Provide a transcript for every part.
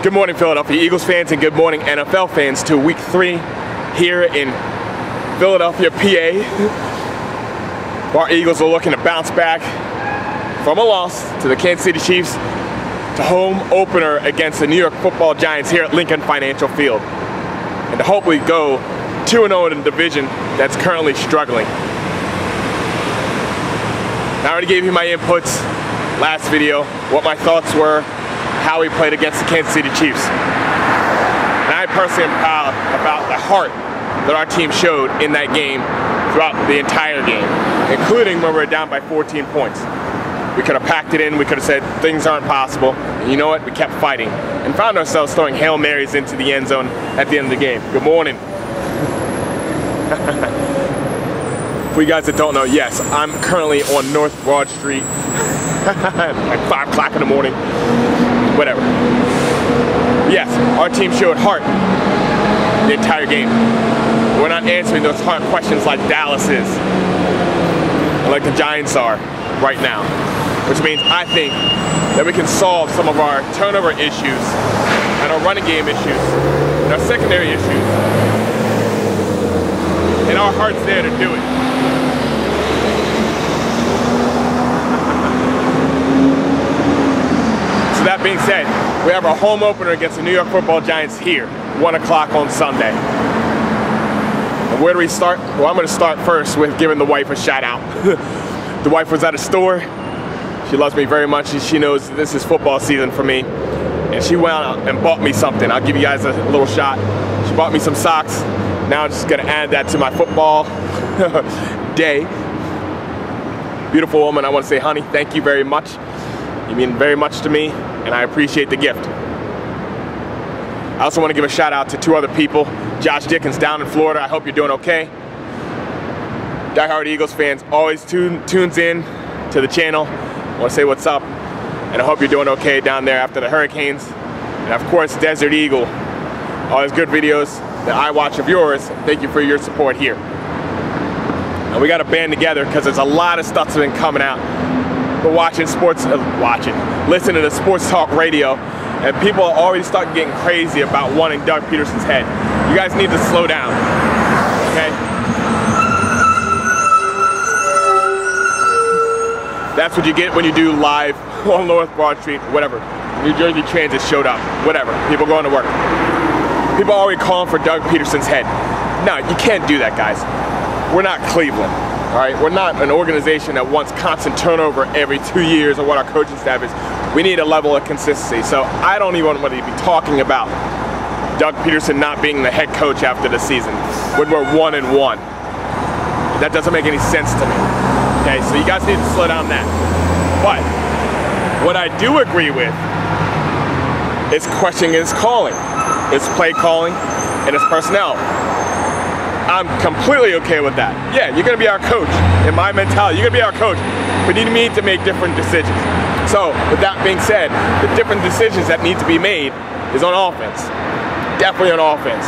Good morning, Philadelphia Eagles fans, and good morning, NFL fans, to Week 3 here in Philadelphia, PA. Our Eagles are looking to bounce back from a loss to the Kansas City Chiefs to home opener against the New York Football Giants here at Lincoln Financial Field, and to hopefully go 2-0 in a division that's currently struggling. I already gave you my inputs last video, what my thoughts were, how we played against the Kansas City Chiefs. And I personally am proud about the heart that our team showed in that game throughout the entire game, including when we were down by 14 points. We could have packed it in, we could have said things aren't possible, and you know what, we kept fighting and found ourselves throwing Hail Marys into the end zone at the end of the game. Good morning. For you guys that don't know, yes, I'm currently on North Broad Street like 5 o'clock in the morning. Whatever. Yes, our team showed heart the entire game. We're not answering those hard questions like Dallas is, or like the Giants are right now, which means I think that we can solve some of our turnover issues and our running game issues and our secondary issues, and our heart's there to do it. So that being said, we have our home opener against the New York Football Giants here, 1 o'clock on Sunday. And where do we start? Well, I'm going to start first with giving the wife a shout out. The wife was at a store. She loves me very much, and she knows this is football season for me. And she went out and bought me something. I'll give you guys a little shot. She bought me some socks. Now I'm just going to add that to my football day. Beautiful woman, I want to say, honey, thank you very much. You mean very much to me, and I appreciate the gift. I also want to give a shout out to 2 other people. Josh Dickens down in Florida, I hope you're doing okay. Die-hard Eagles fans always tunes in to the channel. I want to say what's up, and I hope you're doing okay down there after the hurricanes. And of course, Desert Eagle, all those good videos that I watch of yours. Thank you for your support here. And we got to band together because there's a lot of stuff that's been coming out. We're watching listening to sports talk radio, and people are already starting getting crazy about wanting Doug Peterson's head. You guys need to slow down, okay? That's what you get when you do live on North Broad Street, whatever. New Jersey Transit showed up, whatever. People going to work. People are already calling for Doug Peterson's head. No, you can't do that, guys. We're not Cleveland. All right, we're not an organization that wants constant turnover every 2 years or what our coaching staff is. We need a level of consistency. So I don't even want to be talking about Doug Peterson not being the head coach after the season when we're 1-1. That doesn't make any sense to me. Okay, so you guys need to slow down that. But what I do agree with is questioning his calling, his play calling, and his personnel. I'm completely okay with that. Yeah, you're going to be our coach. In my mentality, you're going to be our coach. But you need to make different decisions. So, with that being said, the different decisions that need to be made is on offense. Definitely on offense.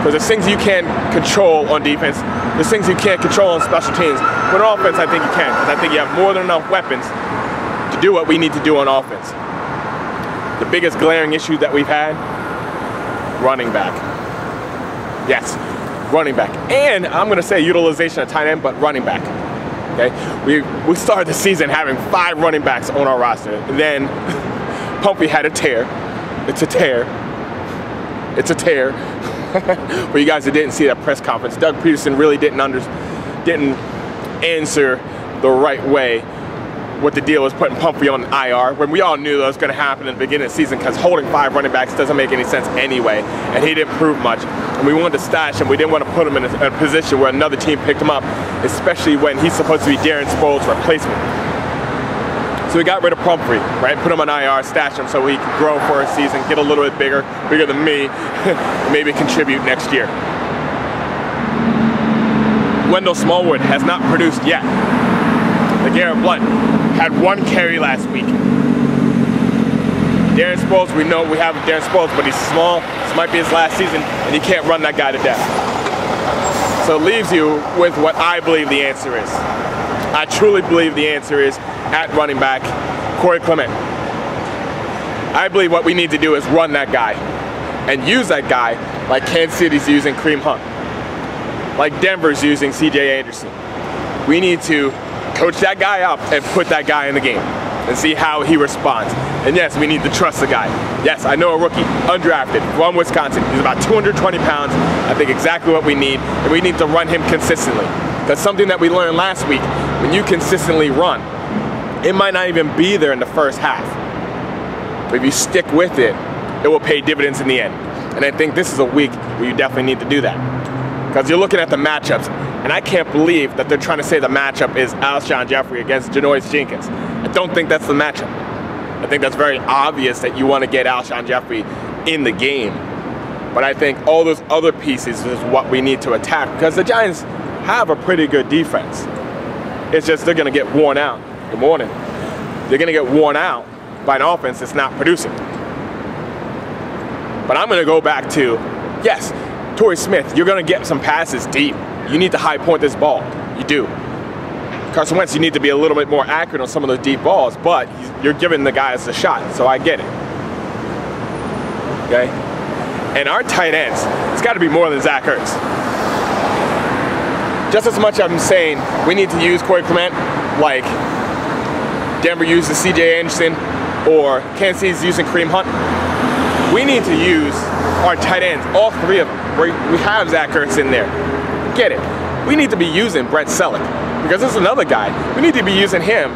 Because there's things you can't control on defense. There's things you can't control on special teams. But on offense, I think you can. Because I think you have more than enough weapons to do what we need to do on offense. The biggest glaring issue that we've had, running back. Yes. Running back, and I'm going to say utilization of tight end, but running back. Okay, we started the season having 5 running backs on our roster. And then Pumpy had a tear. It's a tear. It's a tear. For you guys that didn't see that press conference, Doug Peterson really didn't answer the right way what the deal was putting Pumpy on IR, when we all knew that was going to happen at the beginning of the season, because holding 5 running backs doesn't make any sense anyway, and he didn't prove much. And we wanted to stash him. We didn't want to put him in a position where another team picked him up, especially when he's supposed to be Darren Sproles' replacement. So we got rid of Pumphrey, right? Put him on IR, stash him so he could grow for a season, get a little bit bigger than me, and maybe contribute next year. Wendell Smallwood has not produced yet. LeGarrette Blount had 1 carry last week. Darren Sproles, we know we have Darren Sproles, but he's small. This might be his last season, and you can't run that guy to death. So it leaves you with what I believe the answer is. I truly believe the answer is, at running back, Corey Clement. I believe what we need to do is run that guy and use that guy like Kansas City's using Kareem Hunt, like Denver's using C.J. Anderson. We need to coach that guy up and put that guy in the game and see how he responds. And yes, we need to trust the guy. Yes, I know a rookie, undrafted, from Wisconsin. He's about 220 pounds. I think exactly what we need, and we need to run him consistently. That's something that we learned last week. When you consistently run, it might not even be there in the first half. But if you stick with it, it will pay dividends in the end. And I think this is a week where you definitely need to do that. Because you're looking at the matchups, and I can't believe that they're trying to say the matchup is Alshon Jeffrey against Janoris Jenkins. I don't think that's the matchup. I think that's very obvious that you want to get Alshon Jeffrey in the game. But I think all those other pieces is what we need to attack, because the Giants have a pretty good defense. It's just they're going to get worn out. Good morning. They're going to get worn out by an offense that's not producing. But I'm going to go back to, yes, Torrey Smith, you're going to get some passes deep. You need to high point this ball. You do. Carson Wentz, you need to be a little bit more accurate on some of those deep balls, but you're giving the guys a shot, so I get it. Okay? And our tight ends, it's got to be more than Zach Ertz. Just as much as I'm saying we need to use Corey Clement like Denver uses C.J. Anderson or Kansas City's using Kareem Hunt, we need to use our tight ends, all three of them. We have Zach Ertz in there. Get it. We need to be using Brett Selleck, because this is another guy. We need to be using him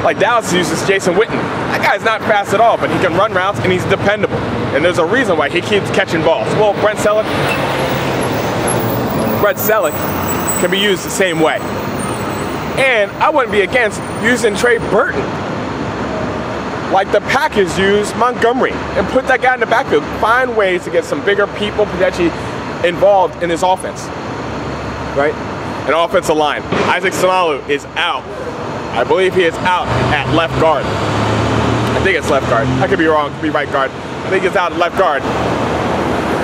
like Dallas uses Jason Witten. That guy's not fast at all, but he can run routes and he's dependable. And there's a reason why he keeps catching balls. Well, Brett Selleck can be used the same way. And I wouldn't be against using Trey Burton like the Packers use Montgomery and put that guy in the backfield. Find ways to get some bigger people potentially involved in this offense, right? An offensive line. Isaac Seumalo is out. I believe he is out at left guard. I think it's left guard. I could be wrong, could be right guard. I think it's out at left guard.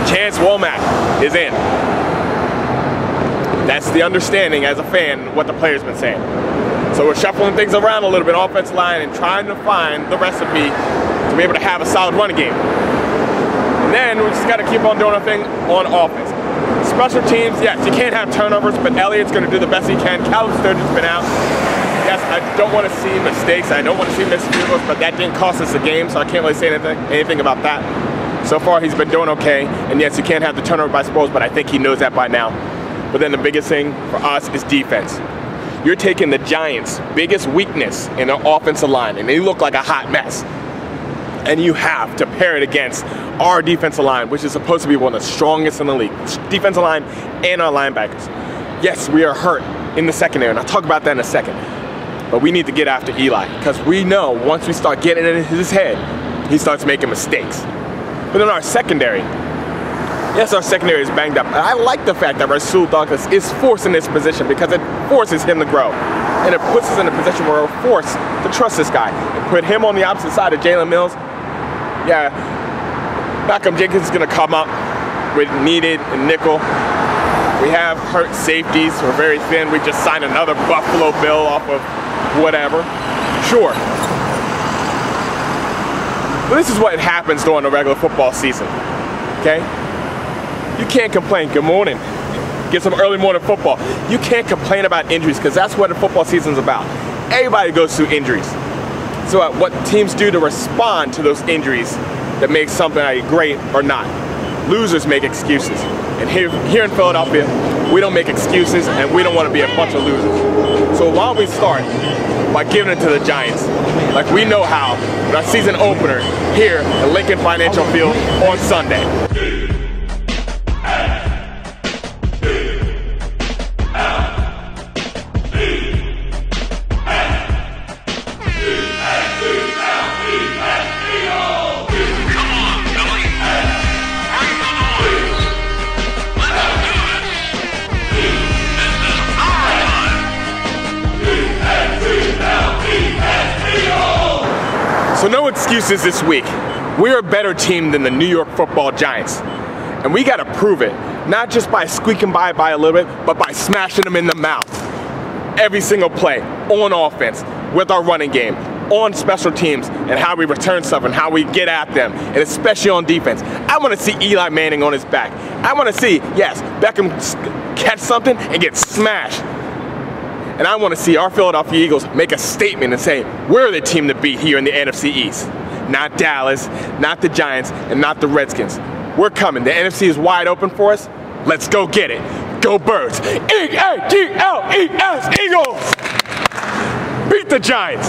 Chance Womack is in. That's the understanding as a fan, what the player's been saying. So we're shuffling things around a little bit on offensive line and trying to find the recipe to be able to have a solid running game. And then we just got to keep on doing our thing on offense. Special teams, yes, you can't have turnovers, but Elliott's going to do the best he can. Calvin Sturgeon's been out. Yes, I don't want to see mistakes. I don't want to see missed field goals, but that didn't cost us a game, so I can't really say anything about that. So far, he's been doing okay. And yes, you can't have the turnover by Sproles, but I think he knows that by now. But then the biggest thing for us is defense. You're taking the Giants' biggest weakness in their offensive line, and they look like a hot mess. And you have to pair it against our defensive line, which is supposed to be one of the strongest in the league. Defensive line and our linebackers. Yes, we are hurt in the secondary, and I'll talk about that in a second. But we need to get after Eli, because we know once we start getting it in his head, he starts making mistakes. But in our secondary, yes, our secondary is banged up. And I like the fact that Rasul Douglas is forced in this position, because it forces him to grow. And it puts us in a position where we're forced to trust this guy. And put him on the opposite side of Jalen Mills. Yeah, Malcolm Jenkins is going to come up with needed and nickel. We have hurt safeties. We're very thin. We just signed another Buffalo Bill off of whatever. Sure. But this is what happens during the regular football season. Okay? You can't complain. Good morning. Get some early morning football. You can't complain about injuries, because that's what the football season's about. Everybody goes through injuries. So what teams do to respond to those injuries that makes something great or not. Losers make excuses. And here in Philadelphia, we don't make excuses, and we don't want to be a bunch of losers. So why don't we start by giving it to the Giants like we know how with our season opener here at Lincoln Financial Field on Sunday. So no excuses this week. We're a better team than the New York Football Giants. And we got to prove it, not just by squeaking by a little bit, but by smashing them in the mouth. Every single play on offense with our running game. on special teams and how we return stuff and how we get at them, and especially on defense. I want to see Eli Manning on his back. I want to see, yes, Beckham catch something and get smashed. And I want to see our Philadelphia Eagles make a statement and say, we're the team to beat here in the NFC East. Not Dallas, not the Giants, and not the Redskins. We're coming. The NFC is wide open for us. Let's go get it. Go Birds. E-A-G-L-E-S, Eagles. Beat the Giants.